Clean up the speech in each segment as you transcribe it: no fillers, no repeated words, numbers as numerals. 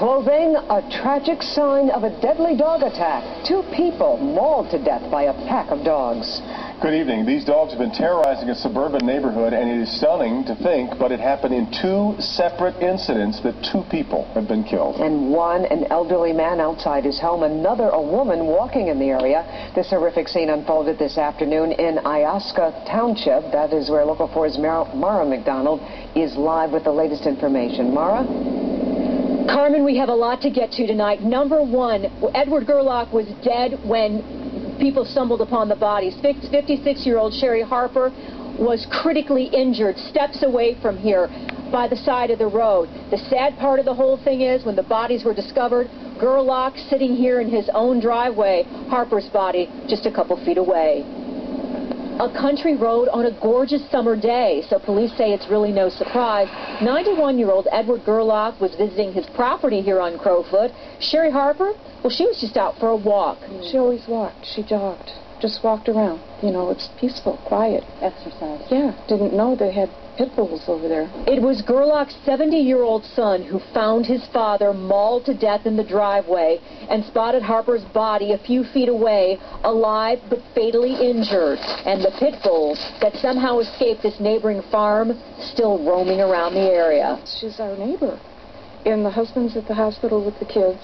clothing, a tragic sign of a deadly dog attack. 2 people mauled to death by a pack of dogs. Good evening. These dogs have been terrorizing a suburban neighborhood, and it is stunning to think, but it happened in 2 separate incidents that 2 people have been killed. And one, an elderly man outside his home, another, a woman walking in the area. This horrific scene unfolded this afternoon in Iosca Township. That is where Local 4's Mara McDonald is live with the latest information. Mara? Carmen, we have a lot to get to tonight. Number 1, Edward Gerlach was dead when people stumbled upon the bodies. 56-year-old Sherry Harper was critically injured steps away from here by the side of the road. The sad part of the whole thing is when the bodies were discovered, Gerlach sitting here in his own driveway, Harper's body just a couple feet away. A country road on a gorgeous summer day, so police say it's really no surprise. 91-year-old Edward Gerlach was visiting his property here on Crowfoot. Sherry Harper, well, she was just out for a walk. She always walked. She jogged. Just walked around. You know, it's peaceful, quiet. Exercise. Yeah, didn't know they had pit bulls over there. It was Gerlach's 70-year-old son who found his father mauled to death in the driveway and spotted Harper's body a few feet away, alive but fatally injured. And the pit bulls that somehow escaped this neighboring farm still roaming around the area. She's our neighbor. And the husband's at the hospital with the kids.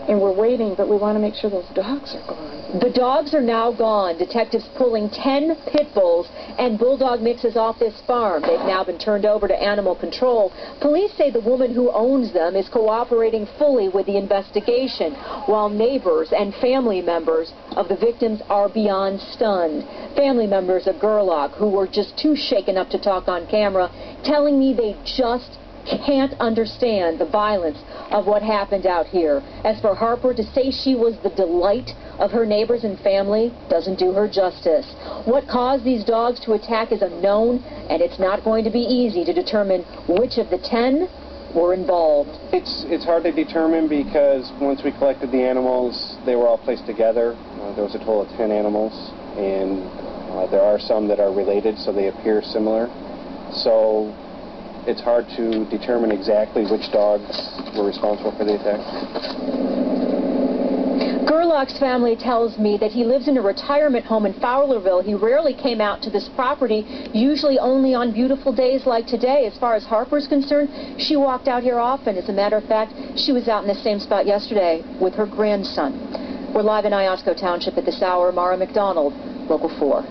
And we're waiting, but we want to make sure those dogs are gone. The dogs are now gone. Detectives pulling 10 pit bulls and bulldog mixes off this farm. They've now been turned over to animal control. Police say the woman who owns them is cooperating fully with the investigation, while neighbors and family members of the victims are beyond stunned. Family members of Gerlach, who were just too shaken up to talk on camera, telling me they just can't understand the violence of what happened out here. As for Harper, to say she was the delight of her neighbors and family doesn't do her justice. What caused these dogs to attack is unknown, and it's not going to be easy to determine which of the 10 were involved. It's hard to determine because once we collected the animals, they were all placed together. There was a total of 10 animals, and there are some that are related, so they appear similar. So it's hard to determine exactly which dogs were responsible for the attack. Gerlach's family tells me that he lives in a retirement home in Fowlerville. He rarely came out to this property, usually only on beautiful days like today. As far as Harper's concerned, she walked out here often. As a matter of fact, she was out in the same spot yesterday with her grandson. We're live in Iosco Township at this hour. Mara McDonald, Local 4.